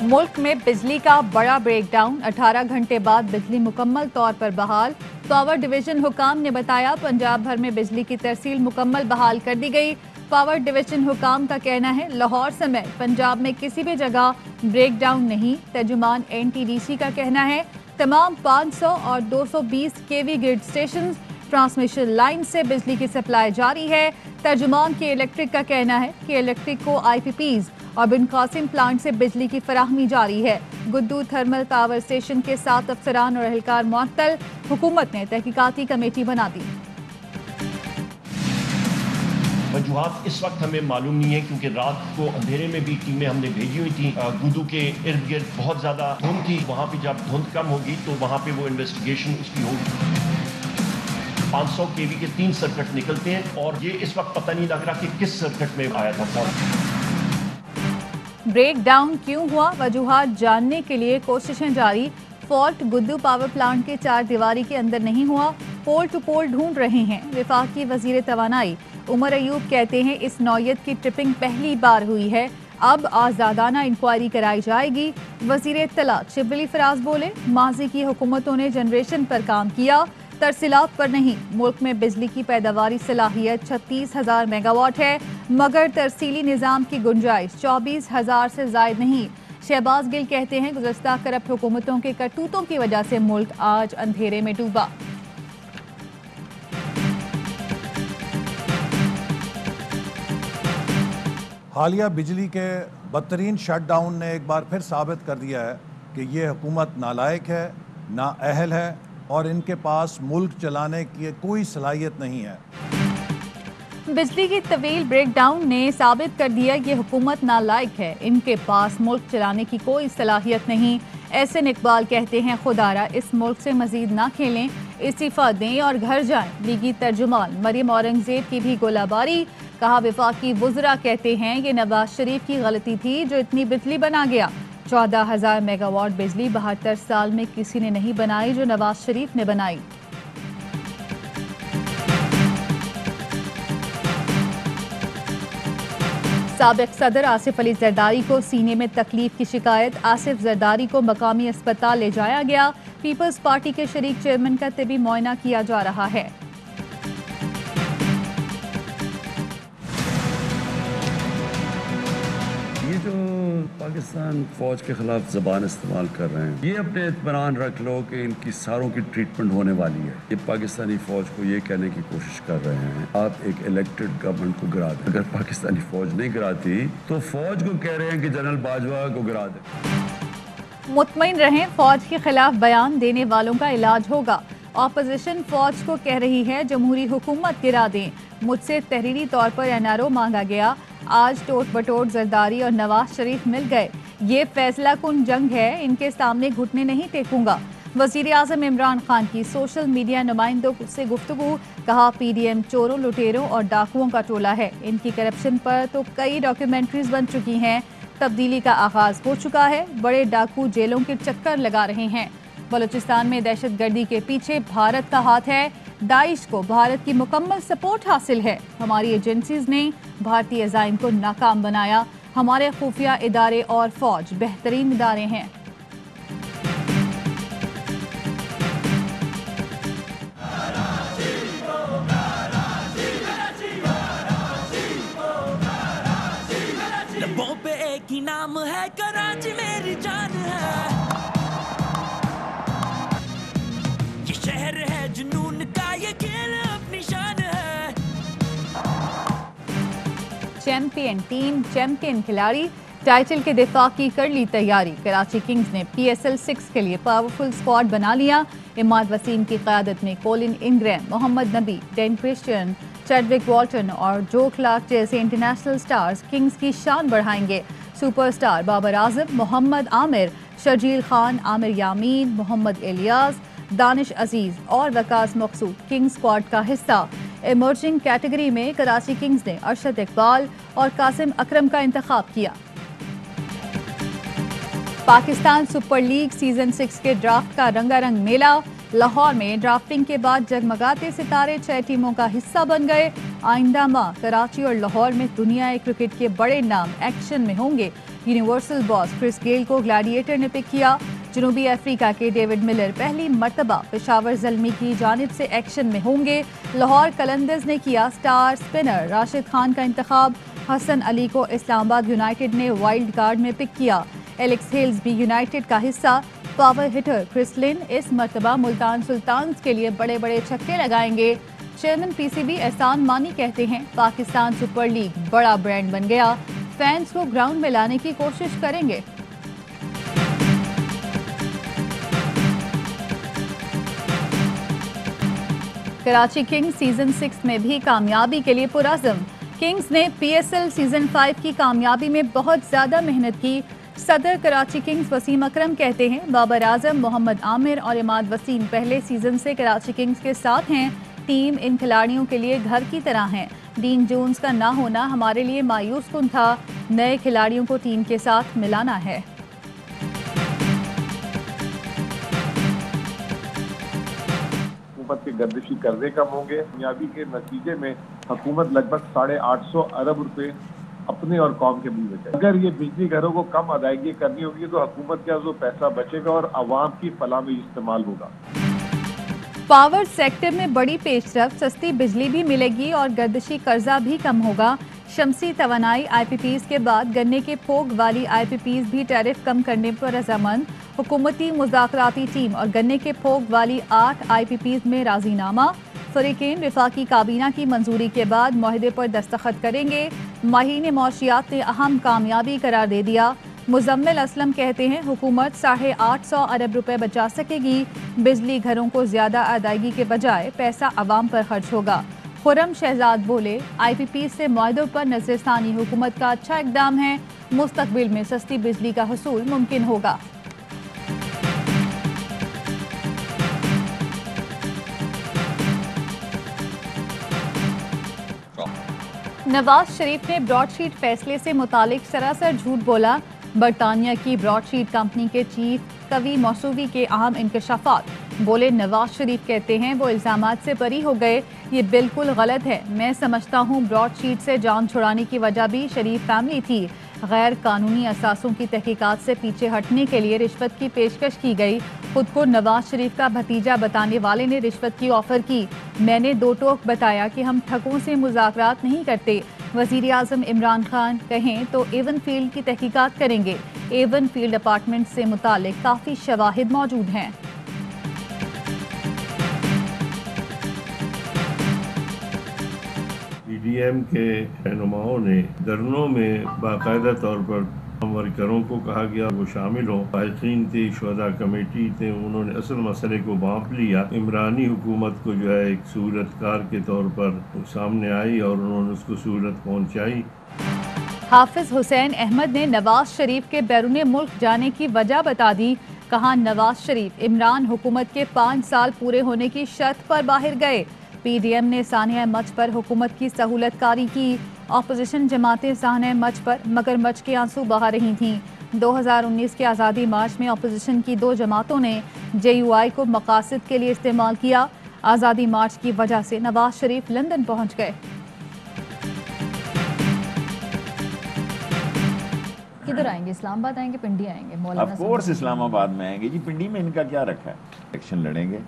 मुल्क में बिजली का बड़ा ब्रेक डाउन, 18 घंटे बाद बिजली मुकम्मल तौर पर बहाल। पावर डिवीजन हुकाम ने बताया पंजाब भर में बिजली की तरसील मुकम्मल बहाल कर दी गई। पावर डिवीजन हुकाम का कहना है लाहौर समेत पंजाब में किसी भी जगह ब्रेक डाउन नहीं। तर्जुमान NTDC का कहना है तमाम 500 और 220 KV grid station transmission line से बिजली की सप्लाई जारी है। तर्जुमान के इलेक्ट्रिक का कहना है कि इलेक्ट्रिक को IPPs और बिन कासिम प्लांट से बिजली की फराहमी जारी है। गुद्दू थर्मल पावर स्टेशन के 7 अफसरान और एहलकार मुअत्तल, हुकूमत ने तहकीकाती कमेटी बना दी। वजूहात इस वक्त हमें मालूम नहीं है क्योंकि रात को अंधेरे में भी टीमें हमने भेजी हुई थी। गुद्दू के इर्द गिर्द बहुत ज़्यादा धुंध थी, वहाँ पे जब धुंध कम होगी तो वहाँ पे वो इन्वेस्टिगेशन उसकी होगी। 500 KV के 3 सर्किट निकलते हैं और ये इस वक्त पता नहीं लग रहा कि किस सर्किट में आया था फॉल्ट। ब्रेक डाउन क्यों हुआ, वजूहात जानने के लिए कोशिशें जारी। फॉल्ट गुद्दू पावर प्लांट के 4 दीवारी के अंदर नहीं हुआ, पोल टू पोल ढूंढ रहे हैं। वफाकी वजीर तवानाई उमर अयूब कहते हैं इस नौयत की ट्रिपिंग पहली बार हुई है, अब आज़ादाना इंक्वायरी कराई जाएगी। वजीर इत्तलात शिबली फराज बोले माजी की हुकूमतों ने जनरेशन पर काम किया, तरसीलात पर नहीं। मुल्क में बिजली की पैदावारी सलाहियत 36,000 मेगावाट है, मगर तरसीली निज़ाम की गुंजाइश 24,000 से ज़ायद नहीं। शहबाज गिल कहते हैं गुज़श्ता करप्ट हुकूमतों के करतूतों की वजह से मुल्क आज अंधेरे में डूबा। हालिया बिजली के बदतरीन शटडाउन ने एक बार फिर साबित कर दिया है कि ये हुकूमत नालायक है, नाअहल है और इनके पास मुल्क चलाने की कोई सलाहियत नहीं है। बिजली की तवील ब्रेक डाउन ने साबित कर दिया ये हुकूमत नालायक है, इनके पास मुल्क चलाने की कोई सलाहियत नहीं। एहसन इकबाल कहते हैं खुदारा इस मुल्क से मजीद ना खेलें, इस्तीफा दें और घर जाएं। लीगी तर्जुमान मरियम औरंगजेब की भी गोलाबारी, कहा वफाकी वुज़रा कहते हैं ये नवाज शरीफ की गलती थी जो इतनी बिजली बना गया। 14,000 मेगावाट बिजली 72 साल में किसी ने नहीं बनाई जो नवाज शरीफ ने बनाई। साबिक सदर आसिफ अली जरदारी को सीने में तकलीफ की शिकायत, आसिफ जरदारी को मकामी अस्पताल ले जाया गया। पीपल्स पार्टी के शरीक चेयरमैन का तिबी मुआयना किया जा रहा है। ये जो पाकिस्तान फौज के खिलाफ ज़बान इस्तेमाल कर रहे हैं, ये अपने इत्मीनान रख लो कि इनकी सारों की ट्रीटमेंट होने वाली है। ये पाकिस्तानी फौज को ये कहने की कोशिश कर रहे हैं आप एक इलेक्टेड गवर्नमेंट को गिरा दें। अगर पाकिस्तानी फौज नहीं गिराती तो फौज को कह रहे हैं कि जनरल बाजवा को गिरा दें। मुतमईन रहें, फौज के खिलाफ बयान देने वालों का इलाज होगा। ऑपोजिशन फौज को कह रही है जमहूरी हुकूमत गिरा दें। मुझसे तहरीरी तौर पर NRO मांगा गया, आज टोट बटोट जरदारी और नवाज शरीफ मिल गए। ये फैसला कुन जंग है, इनके सामने घुटने नहीं टेकूंगा। वजीर आज़म इमरान खान की सोशल मीडिया नुमाइंदों से गुफ्तगू, कहा PDM चोरों लुटेरों और डाकुओं का टोला है, इनकी करप्शन पर तो कई डॉक्यूमेंट्रीज बन चुकी हैं। तब्दीली का आगाज हो चुका है, बड़े डाकू जेलों के चक्कर लगा रहे हैं। बलूचिस्तान में दहशतगर्दी के पीछे भारत का हाथ है, दाइश को भारत की मुकम्मल सपोर्ट हासिल है। हमारी एजेंसीज ने भारतीय अज़ाइम को नाकाम बनाया, हमारे खुफिया इदारे और फौज बेहतरीन इदारे हैं। लबों पे एक ही नाम है, कराची मेरी जान है। ये शहर है जुनून का, ये खेल अपनी शान है। चैंपियन टीम, चैंपियन खिलाड़ी, टाइटल के दिफा की कर ली तैयारी। कराची किंग्स ने PSL 6 के लिए पावरफुल स्क्वाड बना लिया। इमाद वसीम की क़यादत में कोलिन इंग्रैम, मोहम्मद नबी, डेन क्रिश्चियन, चैडविक वॉल्टन और जो क्लार्क जैसे इंटरनेशनल स्टार्स किंग्स की शान बढ़ाएंगे। सुपरस्टार बाबर आजम, मोहम्मद आमिर, शर्जील खान, आमिर यामीन, मोहम्मद इलियास, दानिश अजीज और वकास मकसूद किंग्स स्क्वाड का हिस्सा। इमर्जिंग कैटेगरी में कराची किंग्स ने अरशद इकबाल और कासिम अकरम का इंतखाब किया। पाकिस्तान सुपर लीग सीजन 6 के ड्राफ्ट का रंगारंग मेला। लाहौर में ड्राफ्टिंग के बाद जगमगाते सितारे 6 टीमों का हिस्सा बन गए। आइंदा माह कराची और लाहौर में दुनिया क्रिकेट के बड़े नाम एक्शन में होंगे। यूनिवर्सल बॉस क्रिस गेल को ग्लैडिएटर ने पिक किया। जनूबी अफ्रीका के डेविड मिलर पहली मर्तबा पेशावर ज़ल्मी की जानिब से एक्शन में होंगे। लाहौर कलंदर्स ने किया स्टार स्पिनर राशिद खान का इंतखाब। हसन अली को इस्लामाबाद यूनाइटेड ने वाइल्ड कार्ड में पिक किया। एलेक्स हेल्स भी यूनाइटेड का हिस्सा। पावर हिटर क्रिस लिन इस मर्तबा मुल्तान सुल्तान्स के लिए बड़े बड़े छक्के लगाएंगे। चेयरमैन पीसीबी एहसान मानी कहते हैं पाकिस्तान सुपर लीग बड़ा ब्रांड बन गया, फैंस को ग्राउंड में लाने की कोशिश करेंगे। कराची किंग्स सीजन 6 में भी कामयाबी के लिए पुरअज़्म। किंग्स ने पीएसएल सीजन 5 की कामयाबी में बहुत ज़्यादा मेहनत की। सदर कराची किंग्स वसीम अकरम कहते हैं बाबर आजम, मोहम्मद आमिर और इमाद वसीम पहले सीजन से कराची किंग्स के साथ हैं। टीम इन खिलाड़ियों के लिए घर की तरह है। डीन जोन्स का ना होना हमारे लिए मायूस कुन था। नए खिलाड़ियों को टीम के साथ मिलाना है। हुकूमत के गर्दिशी कर्जे कम होंगे। कामयाबी के नतीजे में हुकूमत लगभग 850 अरब रुपए अपने और कौम के मुंह में जाए। अगर ये बिजली घरों को कम अदायगी करनी होगी तो हुकूमत का जो पैसा बचेगा और आवाम की फलाह में इस्तेमाल होगा। पावर सेक्टर में बड़ी पेशरफ्त, सस्ती बिजली भी मिलेगी और गर्दिशी कर्जा भी कम होगा। शमसी तवानाई आईपीपीज के बाद गन्ने के पोग वाली आईपीपीज भी टैरिफ कम करने पर रजामंद। हुकूमती मुज़ाकराती टीम और गन्ने के पोग वाली 8 आईपीपीज में राजीनामा। फरीकेन विफाकी काबीना की मंजूरी के बाद मुआहदे पर दस्तखत करेंगे। माहीन मौशियात ने अहम कामयाबी करार दे दिया। मुजम्मिल असलम कहते हैं हुकूमत 850 अरब रुपए बचा सकेगी। बिजली घरों को ज्यादा अदायगी के बजाय पैसा अवाम पर खर्च होगा। खुरम शहजाद बोले आईपीपी से मुआहदों पर नजरसानी हुकूमत का अच्छा इकदाम है। मुस्तकबिल में सस्ती बिजली का हुसूल मुमकिन होगा। नवाज शरीफ ने ब्रॉडशीट फैसले से मुतालिक सरासर झूठ बोला। बरतानिया की ब्रॉडशीट कंपनी के चीफ कवी मौसूवी के अहम इंकशाफात। बोले नवाज शरीफ कहते हैं वो इल्जामात से बरी हो गए, ये बिल्कुल गलत है। मैं समझता हूँ ब्रॉडशीट से जान छुड़ाने की वजह भी शरीफ फैमिली थी। गैर कानूनी असासों की तहकीकात से पीछे हटने के लिए रिश्वत की पेशकश की गई। खुद को नवाज शरीफ का भतीजा बताने वाले ने रिश्वत की ऑफर की। मैंने दो टोक बताया कि हम ठगों से मुज़ाकरात नहीं करते। वज़ीर आज़म इमरान खान कहें तो एवन फील्ड की तहकीकात करेंगे। एवन फील्ड अपार्टमेंट से मुतालिक काफ़ी शवाहिद मौजूद हैं। पीडीएम के रहनुमाओं ने धरनों में बाकायदा तौर पर वर्करों को कहा गया वो शामिल हों। फाइकीन थे, शुहदा कमेटी थे, उन्होंने असल मसले को भांप लिया। इमरानी हुकूमत को जो है एक सूरतकार के तौर पर सामने आई और उन्होंने उसको सूरत पहुंचाई। हाफिज हुसैन अहमद ने नवाज शरीफ के बैरून मुल्क जाने की वजह बता दी। कहा नवाज शरीफ इमरान हुकूमत के 5 साल पूरे होने की शर्त पर बाहर गए। पीडीएम ने सानिया मच पर हुकूमत की सहूलतकारी की। अपोजिशन जमातें सानिया मच पर मगरमच्छ के आंसू बहा रही थीं। 2019 के आज़ादी मार्च में अपोजिशन की 2 जमातों ने JUI को मकासद के लिए इस्तेमाल किया। आज़ादी मार्च की वजह से नवाज शरीफ लंदन पहुंच गए। किधर आएंगे? इस्लामाबाद आएंगे, पिंडी आएंगे? मौलाना ऑफ कोर्स इस्लामाबाद में आएंगे जी। पिंडी में इनका क्या रखा है? इलेक्शन लड़ेंगे,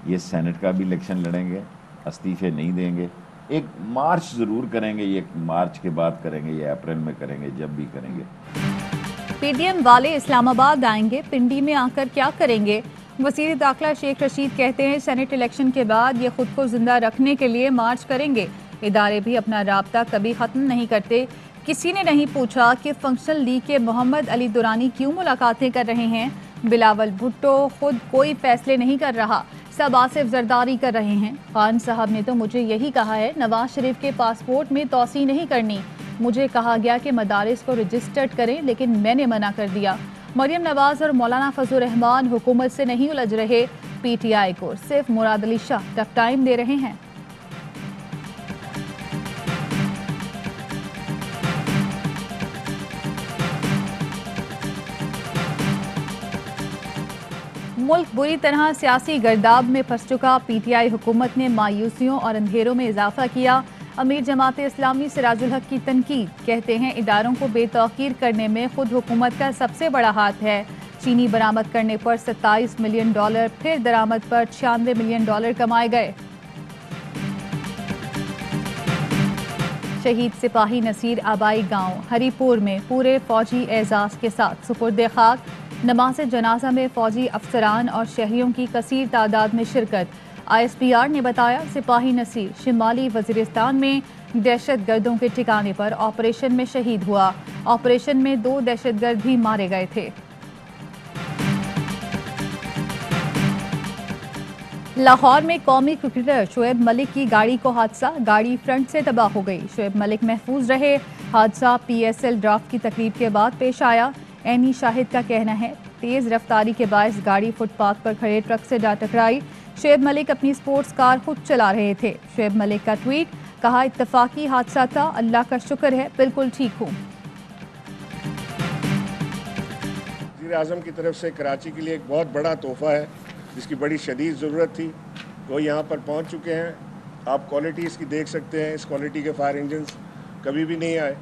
ये सेनेट का भी इलेक्शन लड़ेंगे, इस्तीफे नहीं देंगे। एक मार्च जरूर करेंगे, ये मार्च के बाद करेंगे, ये अप्रैल में करेंगे, जब भी करेंगे। पीडीएम वाले इस्लामाबाद आएंगे, पिंडी में आकर क्या करेंगे? वज़ीर दाखिला शेख रशीद कहते हैं सेनेट इलेक्शन के बाद ये खुद को जिंदा रखने के लिए मार्च करेंगे। इदारे भी अपना राब्ता कभी ख़त्म नहीं करते। किसी ने नहीं पूछा कि फंक्शनल लीग के मोहम्मद अली दुरानी क्यों मुलाकातें कर रहे हैं। बिलावल भुट्टो खुद कोई फैसले नहीं कर रहा, सब आसिफ जरदारी कर रहे हैं। खान साहब ने तो मुझे यही कहा है नवाज शरीफ के पासपोर्ट में तोसी नहीं करनी। मुझे कहा गया कि मदारिस को रजिस्टर्ड करें, लेकिन मैंने मना कर दिया। मरियम नवाज और मौलाना फजल रहमान हुकूमत से नहीं उलझ रहे, पीटीआई को सिर्फ मुराद अली शाह टफ टाइम दे रहे हैं। मुल्क बुरी तरह सियासी गर्दाब में फंस चुका। पीटीआई हुकूमत ने मायूसियों और अंधेरों में इजाफा किया। امیر جماعت اسلامی سراج الحق کی تنقید، کہتے ہیں اداروں کو بے توقیر کرنے میں خود حکومت کا سب سے بڑا ہاتھ ہے۔ چینی برآمد کرنے پر $27 ملین، پھر درآمد پر $96 ملین کمائے گئے۔ شہید سپاہی نصیر آبائی گاؤں ہری پور میں پورے فوجی اعزاز کے ساتھ سپرد خاک۔ نماز جنازہ میں فوجی افسران اور شہریوں کی کثیر تعداد میں شرکت۔ ISPR نے بتایا سپاہی نصیر شمالی وزیرستان میں دہشت گردوں کے ٹھکانے پر آپریشن میں شہید ہوا۔ آپریشن میں 2 دہشت گرد بھی مارے گئے تھے۔ لاہور میں قومی کرکٹر شعیب ملک کی گاڑی کو حادثہ، گاڑی فرنٹ سے تباہ ہو گئی۔ شعیب ملک محفوظ رہے۔ حادثہ PSL ڈرافٹ کی تقریب کے بعد پیش آیا۔ عینی شاہد کا کہنا ہے تیز رفتاری کے باعث گاڑی فٹ پاتھ پر کھڑے ٹرک سے جا ٹکرائی۔ شعیب ملک اپنی سپورٹس کار خود چلا رہے تھے۔ شعیب ملک کا ٹویٹ، کہا اتفاقی حادثہ تھا، اللہ کا شکر ہے بالکل ٹھیک ہوں۔ وزیر اعظم کی طرف سے کراچی کے لیے ایک بہت بڑا تحفہ ہے جس کی بڑی شدید ضرورت تھی، وہ یہاں پر پہنچ چکے ہیں۔ آپ کوالٹی اس کی دیکھ سکتے ہیں، اس کوالٹی کے فائر انجنز کبھی بھی نہیں آئے۔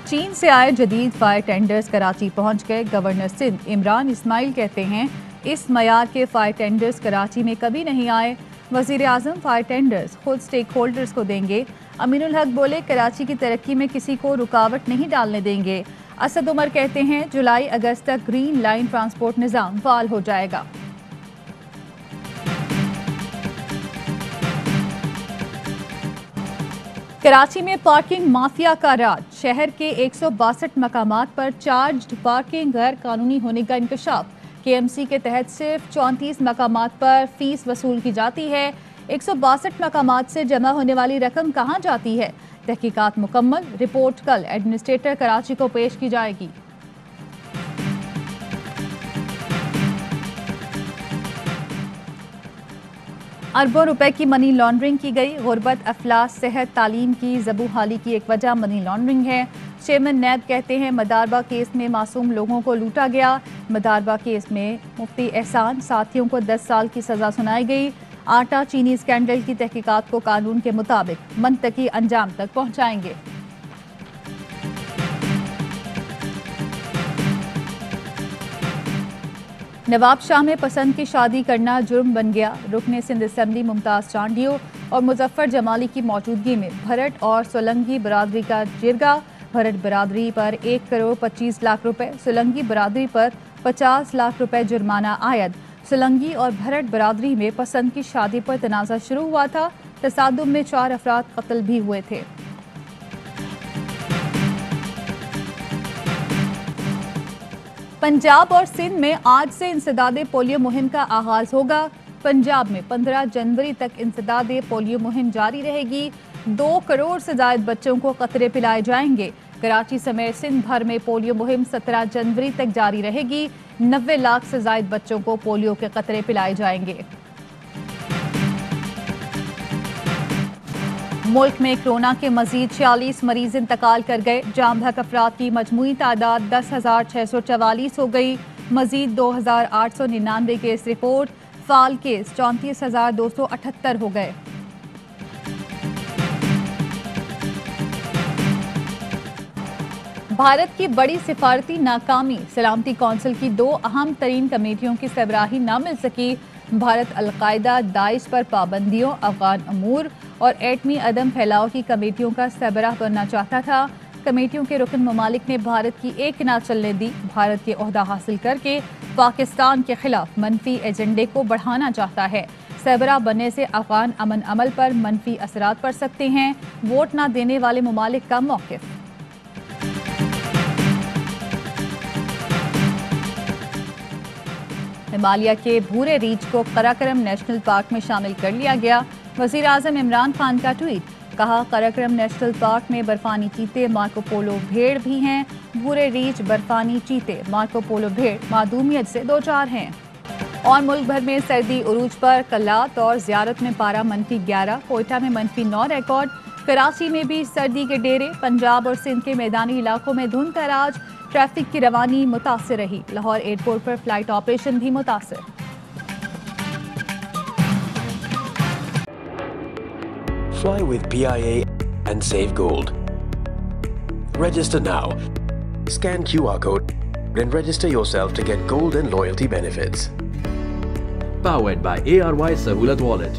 چین سے آئے جدید فائر ٹینڈرز کراچی پہنچ گئے۔ گورنر سندھ عمران اسماعیل کہتے ہیں اس معیار کے فائر ٹینڈرز کراچی میں کبھی نہیں آئے۔ وزیر اعظم فائر ٹینڈرز خود سٹیک ہولڈرز کو دیں گے۔ امین الحق بولے کراچی کی ترقی میں کسی کو رکاوٹ نہیں ڈالنے دیں گے۔ اسد عمر کہتے ہیں جولائی اگست تک گرین لائن ٹرانسپورٹ نظام فعال ہو جائے گا۔ کراچی میں پارکنگ مافیا کا راج، شہر کے 162 مقامات پر چارجڈ پارکنگ غیر قانونی ہونے کا انکشاف۔ KMC کے تحت صرف 34 مقامات پر فیس وصول کی جاتی ہے۔ 162 مقامات سے جمع ہونے والی رقم کہاں جاتی ہے؟ تحقیقات مکمل، رپورٹ کل ایڈمنسٹریٹر کراچی کو پیش کی جائے گی۔ اربوں روپے کی منی لانڈرنگ کی گئی۔ غربت، افلاس، صحت، تعلیم کی زبوں حالی کی ایک وجہ منی لانڈرنگ ہے۔ چیئرمین نیب کہتے ہیں مداربہ کیس میں معصوم لوگوں کو لوٹا گیا۔ مداربہ کیس میں مفتی احسان ساتھیوں کو 10 سال کی سزا سنائی گئی۔ آٹا چینی اسکینڈل کی تحقیقات کو قانون کے مطابق منطقی انجام تک پہنچائیں گے۔ نواب شاہ میں پسند کی شادی کرنا جرم بن گیا۔ رکن سندھ اسمبلی ممتاز چانڈیو اور مظفر جمالی کی موجودگی میں بھرٹ اور سولنگی برادری کا جرگہ۔ بھرٹ برادری پر 1,25,00,000 روپے، سولنگی برادری پر 50,00,000 روپے جرمانہ عائد۔ سولنگی اور بھرٹ برادری میں پسند کی شادی پر تنازع شروع ہوا تھا۔ تصادم میں 4 افراد قتل بھی ہوئے تھے۔ پنجاب اور سندھ میں آج سے انسداد پولیو مہم کا آغاز ہوگا۔ پنجاب میں 15 جنوری تک انسداد پولیو مہم جاری رہے گی۔ 2 کروڑ سے زائد بچوں کو قطرے پلائے جائیں گے۔ کراچی سمیت سندھ بھر میں پولیو مہم 17 جنوری تک جاری رہے گی۔ 90 لاکھ سے زائد بچوں کو پولیو کے قطرے پلائے جائیں گے۔ ملک میں کورونا کے مزید 46 مریض انتقال کر گئے۔ جام بحق افراد کی مجموعی تعداد 10,644 ہو گئی۔ مزید 2,899 کیس رپورٹ، فعال کیس 34,278 ہو گئے۔ بھارت کی بڑی سفارتی ناکامی، سلامتی کونسل کی 2 اہم ترین کمیٹیوں کی سربراہی نہ مل سکی۔ بھارت القاعدہ، داعش پر پابندیوں، افغان امور اور ایٹمی عدم پھیلاؤ کی کمیٹیوں کا سربراہ بننا چاہتا تھا۔ کمیٹیوں کے رکن ممالک نے بھارت کی ایک نہ چلنے دی۔ بھارت کے عہدہ حاصل کر کے پاکستان کے خلاف منفی ایجنڈے کو بڑھانا چاہتا ہے۔ سربراہ بننے سے افغان امن عمل پر منفی اثرات پڑ سکتے ہیں۔ ووٹ نہ دینے والے ممالک کا موقف۔ ہمالیہ کے بھورے ریچھ کو قراقرم نیشنل پارک میں شامل کر لیا گیا۔ وزیر اعظم عمران خان کا ٹویٹ، کہا قراقرم نیشنل پارک میں برفانی چیتے، مارکو پولو بھیڑ بھی ہیں۔ بھورے ریچھ برفانی چیتے، مارکو پولو بھیڑ معدومیت سے دوچار ہیں۔ اور ملک بھر میں سردی عروج پر، کلات اور زیارت میں پارہ -11، کوئٹہ میں -9 ریکارڈ۔ کراچی میں بھی سردی کے ڈیرے، پنجاب اور سندھ کے میدانی علاقوں میں دھند کا راج۔ ٹریفک کی روانی متاثر رہی۔ لاہور ایئرپورٹ پر فلائٹ آپریشن بھی متاثر۔ Fly with PIA and save gold. Register now. Scan QR code and register yourself to get gold and loyalty benefits. Powered by ARY Sahulat Wallet.